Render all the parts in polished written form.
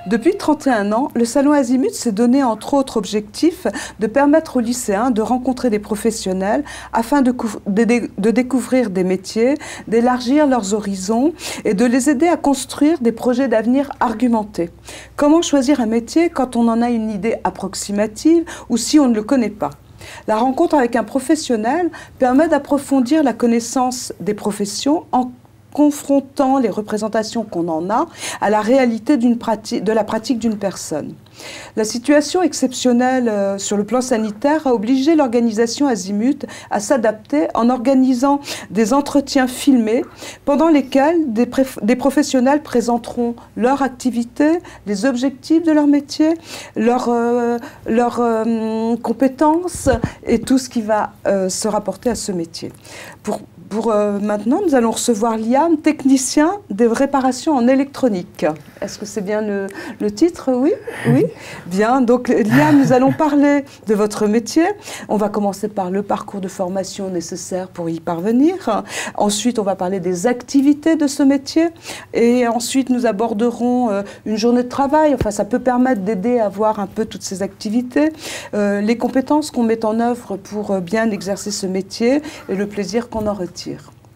Depuis 31 ans, le Salon Azimut s'est donné entre autres objectifs de permettre aux lycéens de rencontrer des professionnels afin de découvrir des métiers, d'élargir leurs horizons et de les aider à construire des projets d'avenir argumentés. Comment choisir un métier quand on en a une idée approximative ou si on ne le connaît pas? La rencontre avec un professionnel permet d'approfondir la connaissance des professions en confrontant les représentations qu'on en a à la réalité de la pratique d'une personne. La situation exceptionnelle sur le plan sanitaire a obligé l'organisation Azimut à s'adapter en organisant des entretiens filmés pendant lesquels des professionnels présenteront leur activité, les objectifs de leur métier, leurs compétences et tout ce qui va se rapporter à ce métier. Maintenant, nous allons recevoir Liam, technicien de réparation en électronique. Est-ce que c'est bien le titre? Oui, oui. Bien, donc Liam, nous allons parler de votre métier. On va commencer par le parcours de formation nécessaire pour y parvenir. Ensuite, on va parler des activités de ce métier. Et ensuite, nous aborderons une journée de travail. Enfin, ça peut permettre d'aider à voir un peu toutes ces activités, les compétences qu'on met en œuvre pour bien exercer ce métier et le plaisir qu'on en retire.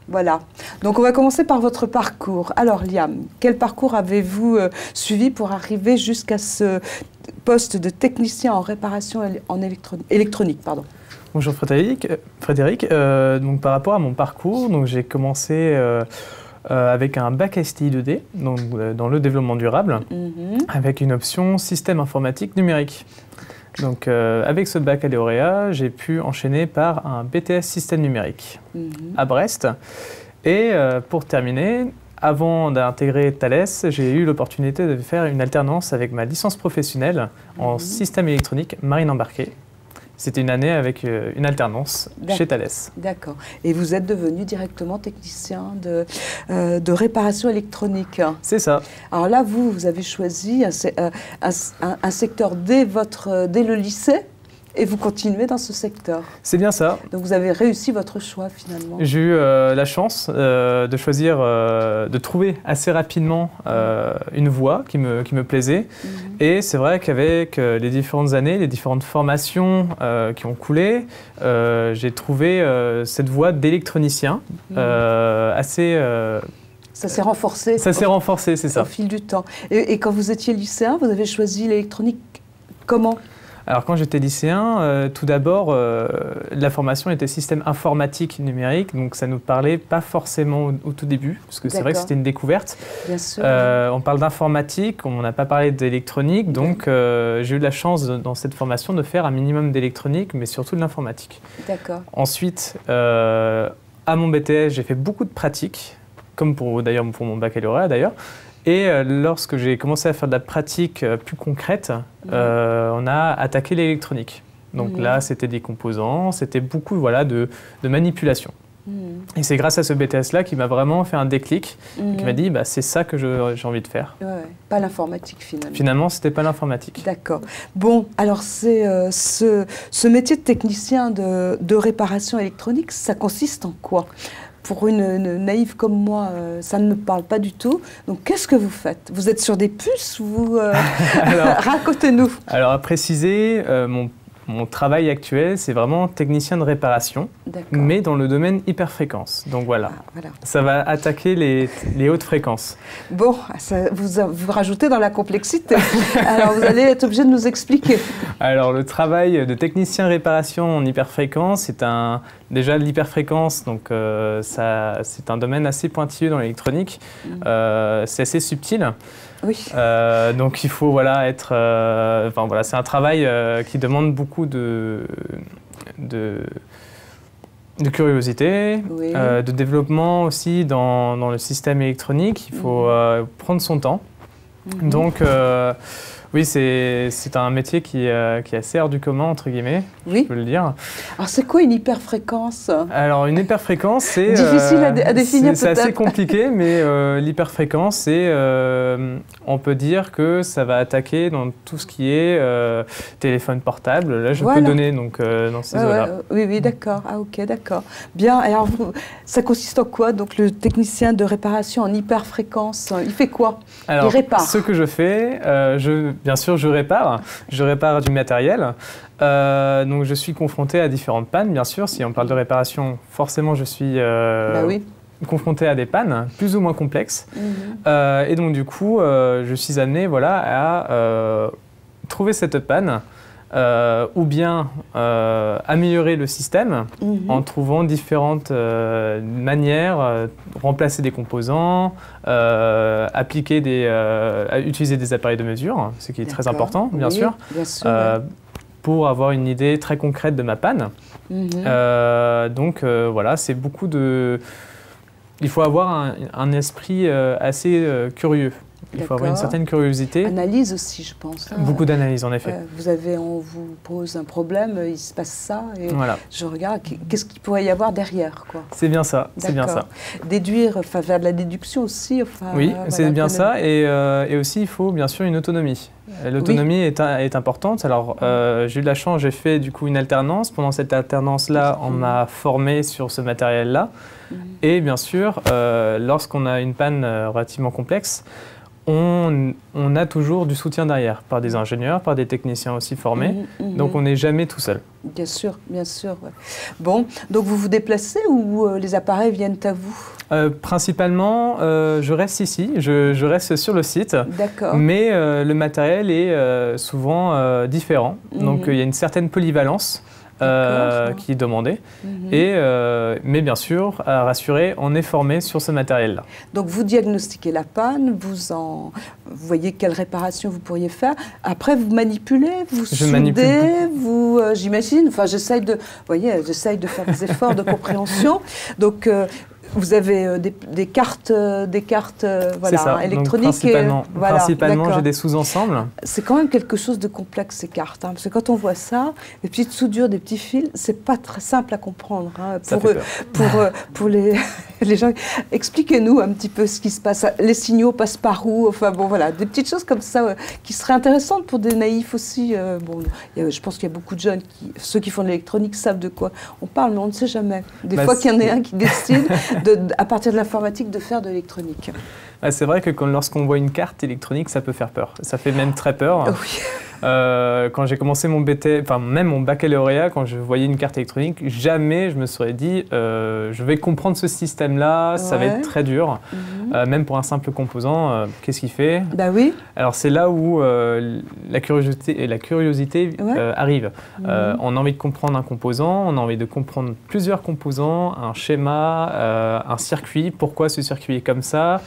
Voilà. Donc, on va commencer par votre parcours. Alors, Liam, quel parcours avez-vous suivi pour arriver jusqu'à ce poste de technicien en réparation en électronique, pardon. Bonjour Frédéric. Donc, par rapport à mon parcours, j'ai commencé avec un bac STI 2D, donc, dans le développement durable, avec une option système informatique numérique. Donc, avec ce baccalauréat, j'ai pu enchaîner par un BTS système numérique à Brest. Et pour terminer, avant d'intégrer Thales, j'ai eu l'opportunité de faire une alternance avec ma licence professionnelle en système électronique marine embarquée. C'était une année avec une alternance chez Thales. D'accord. Et vous êtes devenu directement technicien de réparation électronique. C'est ça. Alors là, vous avez choisi un secteur dès le lycée et vous continuez dans ce secteur. C'est bien ça. Donc vous avez réussi votre choix finalement. J'ai eu la chance de choisir, de trouver assez rapidement une voie qui me plaisait. Et c'est vrai qu'avec les différentes années, les différentes formations qui ont coulé, j'ai trouvé cette voie d'électronicien assez... Ça s'est renforcé. Ça s'est renforcé, c'est ça. Au fil du temps. Et quand vous étiez lycéen, vous avez choisi l'électronique comment ? Alors quand j'étais lycéen, tout d'abord, la formation était système informatique numérique, donc ça ne nous parlait pas forcément au tout début, parce que c'est vrai que c'était une découverte. Bien sûr. On parle d'informatique, on n'a pas parlé d'électronique, donc j'ai eu la chance dans cette formation de faire un minimum d'électronique, mais surtout de l'informatique. D'accord. Ensuite, à mon BTS, j'ai fait beaucoup de pratiques, comme pour mon baccalauréat d'ailleurs. Et lorsque j'ai commencé à faire de la pratique plus concrète, on a attaqué l'électronique. Donc là, c'était des composants, c'était beaucoup de manipulation. Et c'est grâce à ce BTS-là qui m'a vraiment fait un déclic, qui m'a dit c'est ça que j'ai envie de faire. Pas l'informatique finalement. Finalement, ce n'était pas l'informatique. D'accord. Bon, alors ce métier de technicien de réparation électronique, ça consiste en quoi ? Pour une naïve comme moi, ça ne me parle pas du tout. Donc, qu'est-ce que vous faites? Vous êtes sur des puces ou racontez-nous. Alors, à préciser, mon travail actuel, c'est vraiment technicien de réparation, mais dans le domaine hyperfréquence. Donc voilà, ça va attaquer les hautes fréquences. Bon, vous rajoutez dans la complexité. Alors, vous allez être obligé de nous expliquer. Alors, le travail de technicien réparation en hyperfréquence, c'est déjà l'hyperfréquence, donc c'est un domaine assez pointilleux dans l'électronique. C'est assez subtil. Oui. Donc il faut être... c'est un travail qui demande beaucoup de curiosité, de développement aussi dans le système électronique. Il faut prendre son temps. Donc Oui, c'est un métier qui est assez hors du commun, entre guillemets, je peux le dire. Alors, c'est quoi une hyperfréquence? Alors, une hyperfréquence, c'est... difficile à définir peut-être. C'est assez compliqué, mais l'hyperfréquence, c'est... on peut dire que ça va attaquer dans tout ce qui est téléphone portable. Là, je peux donner donc, dans ces eaux-là. Oui, d'accord. Ah, ok, d'accord. Bien. Alors, ça consiste en quoi? Donc, le technicien de réparation en hyperfréquence, il fait quoi? Alors, il répare. Ce que je fais, bien sûr, je répare du matériel. Donc, je suis confronté à différentes pannes, bien sûr. Si on parle de réparation, forcément, je suis confronté à des pannes plus ou moins complexes. Et donc, du coup, je suis amené à trouver cette panne. Ou bien améliorer le système en trouvant différentes manières, remplacer des composants, utiliser des appareils de mesure, ce qui est très important, bien sûr, pour avoir une idée très concrète de ma panne. Donc voilà, c'est beaucoup de... Il faut avoir un esprit assez curieux. Il faut avoir une certaine curiosité. Analyse aussi, je pense. Hein. Beaucoup d'analyse, en effet. On vous pose un problème, il se passe ça, et je regarde, qu'est-ce qu'il pourrait y avoir derrière, quoi. C'est bien ça, c'est bien ça. Déduire, enfin faire de la déduction aussi. Oui, c'est bien ça, et aussi il faut bien sûr une autonomie. L'autonomie est importante. Alors, j'ai eu de la chance, j'ai fait du coup une alternance. Pendant cette alternance-là, on m'a formé sur ce matériel-là. Et bien sûr, lorsqu'on a une panne relativement complexe, on a toujours du soutien derrière, par des ingénieurs, par des techniciens aussi formés. Donc, on n'est jamais tout seul. Bien sûr, bien sûr. Ouais. Bon, donc vous vous déplacez ou les appareils viennent à vous? Principalement, je reste ici, je reste sur le site. D'accord. Mais le matériel est souvent différent. Donc, il y a une certaine polyvalence. Qui est demandé. Mais bien sûr, à rassurer, on est formé sur ce matériel-là. Donc vous diagnostiquez la panne, vous voyez quelle réparation vous pourriez faire. Après, vous manipulez, vous soudez, j'imagine. Enfin, j'essaye de faire des efforts de compréhension. Donc vous avez des cartes électroniques. Donc, principalement j'ai des sous-ensembles. C'est quand même quelque chose de complexe, ces cartes. Hein, parce que quand on voit ça, les petites soudures des petits fils, c'est pas très simple à comprendre. Hein, pour les gens. Expliquez-nous un petit peu ce qui se passe. Les signaux passent par où? Enfin bon, voilà, des petites choses comme ça qui seraient intéressantes pour des naïfs aussi. Je pense qu'il y a beaucoup de jeunes, ceux qui font de l'électronique savent de quoi on parle, mais on ne sait jamais. Des fois qu'il y en ait un qui décide à partir de l'informatique, de faire de l'électronique. C'est vrai que lorsqu'on voit une carte électronique, ça peut faire peur. Ça fait même très peur. Oui. Quand j'ai commencé mon même mon baccalauréat, quand je voyais une carte électronique, jamais je me serais dit je vais comprendre ce système-là, ça va être très dur. Même pour un simple composant, qu'est-ce qu'il fait? Bah oui. Alors c'est là où la curiosité arrive. On a envie de comprendre un composant, on a envie de comprendre plusieurs composants, un schéma, un circuit. Pourquoi ce circuit est comme ça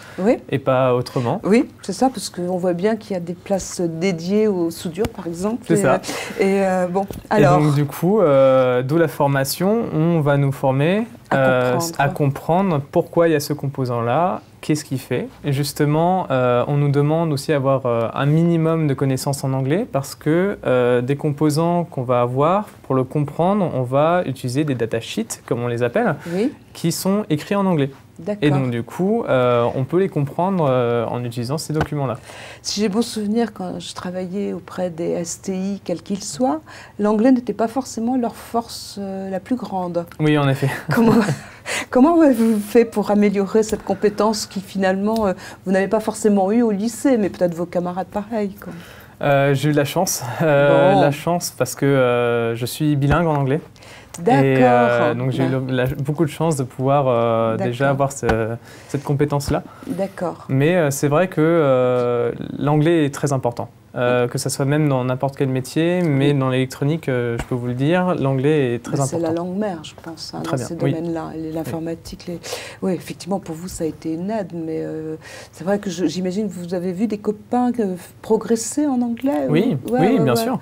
et pas autrement? Oui, c'est ça, parce qu'on voit bien qu'il y a des places dédiées aux soudures, par exemple. C'est ça. Bon, alors... Et donc, du coup, d'où la formation, on va nous former à comprendre pourquoi il y a ce composant-là, qu'est-ce qu'il fait. Et justement, on nous demande aussi d'avoir un minimum de connaissances en anglais parce que des composants qu'on va avoir, pour le comprendre, on va utiliser des datasheets, comme on les appelle, qui sont écrits en anglais. Et donc, du coup, on peut les comprendre en utilisant ces documents-là. Si j'ai bon souvenir, quand je travaillais auprès des STI, quels qu'ils soient, l'anglais n'était pas forcément leur force la plus grande. Oui, en effet. Comment avez-vous fait pour améliorer cette compétence qui, finalement, vous n'avez pas forcément eue au lycée, mais peut-être vos camarades pareils, quoi. J'ai eu de la chance. La chance parce que je suis bilingue en anglais. D'accord. Donc j'ai eu beaucoup de chance de pouvoir déjà avoir cette compétence-là. D'accord. Mais c'est vrai que l'anglais est très important. Que ça soit même dans n'importe quel métier, mais dans l'électronique, je peux vous le dire, l'anglais est très important. C'est la langue mère, je pense, hein, dans ces domaines-là. L'informatique, oui, effectivement, pour vous, ça a été une aide, mais c'est vrai que j'imagine que vous avez vu des copains progresser en anglais. Oui, bien sûr.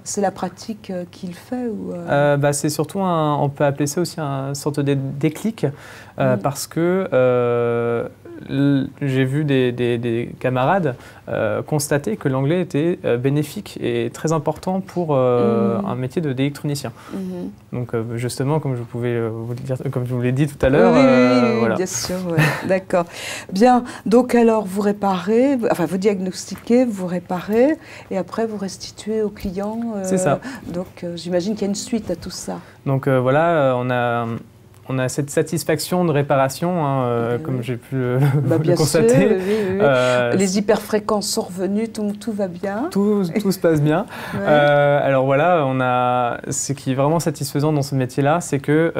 C'est la pratique qu'il fait ou c'est surtout on peut appeler ça aussi une sorte de déclic, parce que j'ai vu des camarades constater que l'anglais été bénéfique et très important pour un métier d'électronicien. Donc justement, comme je vous l'ai dit tout à l'heure, oui, voilà. Bien sûr, ouais. D'accord. Bien, donc alors vous réparez, enfin vous diagnostiquez, vous réparez, et après vous restituez au client. C'est ça. Donc j'imagine qu'il y a une suite à tout ça. Donc voilà, on a cette satisfaction de réparation, hein, comme j'ai pu le constater. Oui. Les hyperfréquences sont revenues, tout va bien. Tout se passe bien. Ouais. Alors voilà, ce qui est vraiment satisfaisant dans ce métier-là, c'est que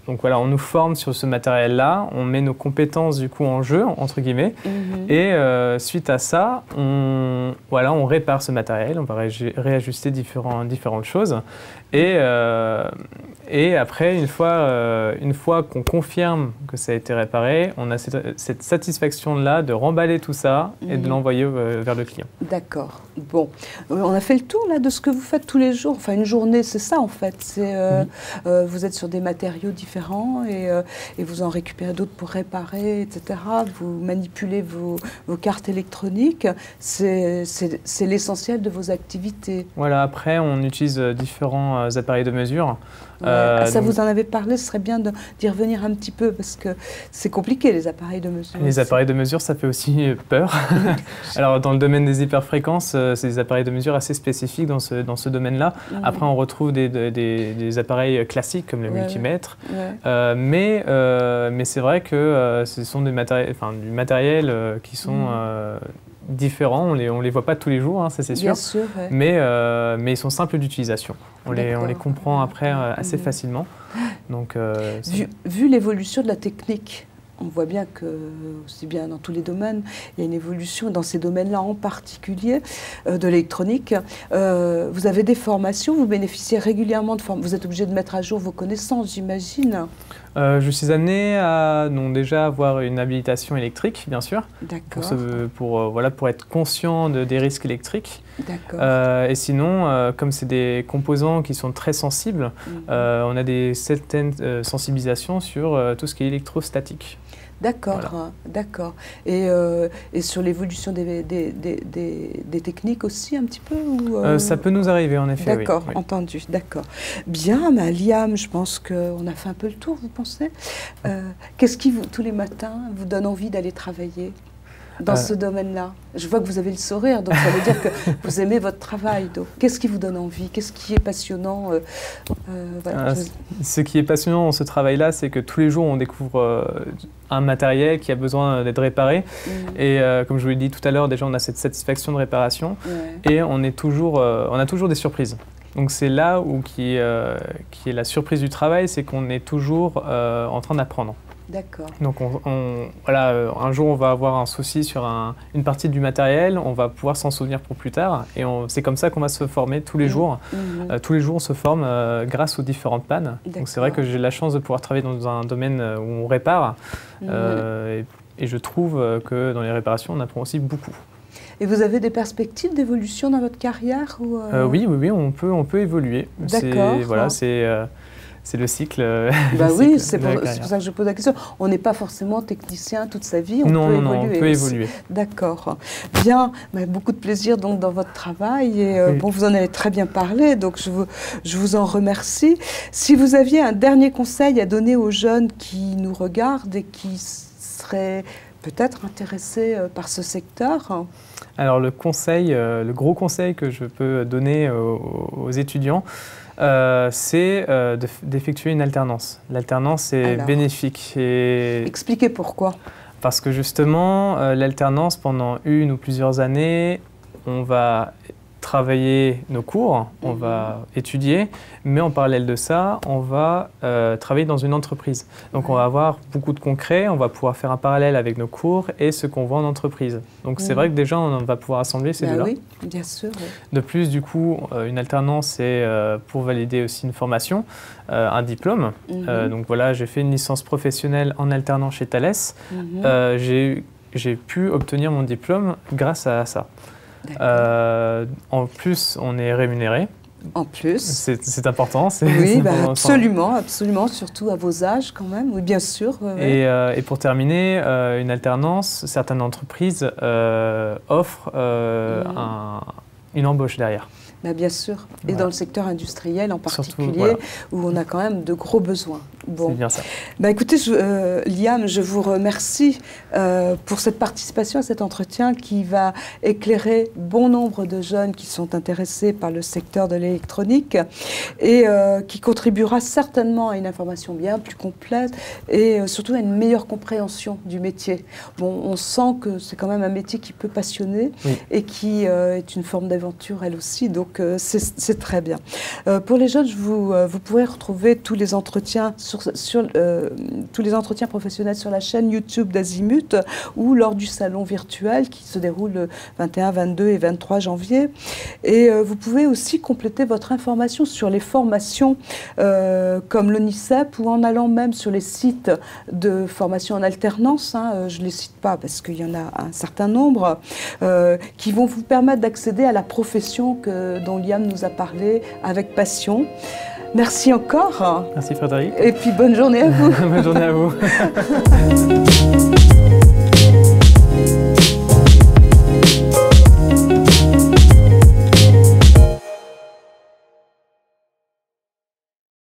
donc voilà, on nous forme sur ce matériel-là, on met nos compétences du coup en jeu, entre guillemets, et suite à ça, on répare ce matériel, on va réajuster différentes choses, et après, une fois qu'on confirme que ça a été réparé, on a cette satisfaction-là de remballer tout ça et de l'envoyer vers le client. D'accord. Bon, on a fait le tour là de ce que vous faites tous les jours. Enfin, une journée, c'est ça en fait. Vous êtes sur des matériaux différents et vous en récupérez d'autres pour réparer, etc. Vous manipulez vos cartes électroniques. C'est l'essentiel de vos activités. Voilà, après, on utilise différents appareils de mesure. Ouais. Ça, vous en avez parlé, ce serait bien d'y revenir un petit peu, parce que c'est compliqué, les appareils de mesure. Les appareils de mesure, ça fait aussi peur. Alors, dans le domaine des hyperfréquences, c'est des appareils de mesure assez spécifiques dans ce domaine-là. Après, on retrouve des appareils classiques, comme le multimètre. Mais c'est vrai que ce sont du matériel qui sont différents. On les voit pas tous les jours, hein, ça c'est sûr. Bien sûr, ouais. Mais ils sont simples d'utilisation. On les comprend après assez facilement. Donc, vu l'évolution de la technique, on voit bien que, aussi bien dans tous les domaines, il y a une évolution dans ces domaines-là en particulier, de l'électronique. Vous avez des formations, vous bénéficiez régulièrement de formations. Vous êtes obligé de mettre à jour vos connaissances, j'imagine. Je suis amené à déjà avoir une habilitation électrique, bien sûr, pour être conscient des risques électriques. Et sinon, comme c'est des composants qui sont très sensibles, on a certaines sensibilisations sur tout ce qui est électrostatique. D'accord, voilà. D'accord. Et sur l'évolution des techniques aussi, un petit peu Ça peut nous arriver, en effet. D'accord, oui. Entendu, d'accord. Bien, Liam, je pense qu'on a fait un peu le tour, vous pensez Qu'est-ce qui, tous les matins, vous donne envie d'aller travailler dans ce domaine-là? Je vois que vous avez le sourire, donc ça veut dire que vous aimez votre travail. Qu'est-ce qui vous donne envie? Qu'est-ce qui est passionnant Ce qui est passionnant dans ce travail-là, c'est que tous les jours, on découvre un matériel qui a besoin d'être réparé. Et comme je vous l'ai dit tout à l'heure, déjà, on a cette satisfaction de réparation. Et on a toujours des surprises. Donc c'est là qui est la surprise du travail, c'est qu'on est toujours en train d'apprendre. D'accord. Donc un jour on va avoir un souci sur une partie du matériel, on va pouvoir s'en souvenir pour plus tard, et c'est comme ça qu'on va se former tous les jours. Tous les jours on se forme grâce aux différentes pannes. Donc c'est vrai que j'ai la chance de pouvoir travailler dans un domaine où on répare, et je trouve que dans les réparations on apprend aussi beaucoup. Et vous avez des perspectives d'évolution dans votre carrière Oui, on peut évoluer. D'accord. C'est le cycle. Oui, c'est pour ça que je pose la question. On n'est pas forcément technicien toute sa vie, on peut évoluer. D'accord. Bien, beaucoup de plaisir donc dans votre travail et vous en avez très bien parlé, donc je vous en remercie. Si vous aviez un dernier conseil à donner aux jeunes qui nous regardent et qui seraient peut-être intéressés par ce secteur. Alors le gros conseil que je peux donner aux étudiants, c'est d'effectuer une alternance. L'alternance est bénéfique. Expliquez pourquoi. Parce que justement, l'alternance, pendant une ou plusieurs années, on va travailler nos cours, on va étudier, mais en parallèle de ça, on va travailler dans une entreprise. Donc on va avoir beaucoup de concret, on va pouvoir faire un parallèle avec nos cours et ce qu'on voit en entreprise. Donc c'est vrai que déjà, on va pouvoir assembler ces deux-là. Oui, bien sûr. Oui. De plus, du coup, une alternance, c'est pour valider aussi une formation, un diplôme. Donc voilà, j'ai fait une licence professionnelle en alternance chez Thales. J'ai pu obtenir mon diplôme grâce à ça. En plus, on est rémunéré. En plus. C'est important. Oui, absolument, absolument, surtout à vos âges quand même, oui, bien sûr. Et pour terminer, une alternance, certaines entreprises offrent une embauche derrière. Bien sûr, et dans le secteur industriel en particulier, surtout, où on a quand même de gros besoins. Bon. C'est bien ça. Écoutez, Liam, je vous remercie pour cette participation à cet entretien qui va éclairer bon nombre de jeunes qui sont intéressés par le secteur de l'électronique et qui contribuera certainement à une information bien plus complète et surtout à une meilleure compréhension du métier. Bon, on sent que c'est quand même un métier qui peut passionner et qui est une forme d'aventure elle aussi, donc c'est très bien. Pour les jeunes, vous pourrez retrouver tous les entretiens tous les entretiens professionnels sur la chaîne YouTube d'Azimut ou lors du salon virtuel qui se déroule le 21, 22 et 23 janvier. Et vous pouvez aussi compléter votre information sur les formations comme l'ONICEP ou en allant même sur les sites de formation en alternance. Je ne les cite pas parce qu'il y en a un certain nombre qui vont vous permettre d'accéder à la profession dont Liam nous a parlé avec passion. Merci encore. Merci Frédéric. Et puis bonne journée à vous. Bonne journée à vous.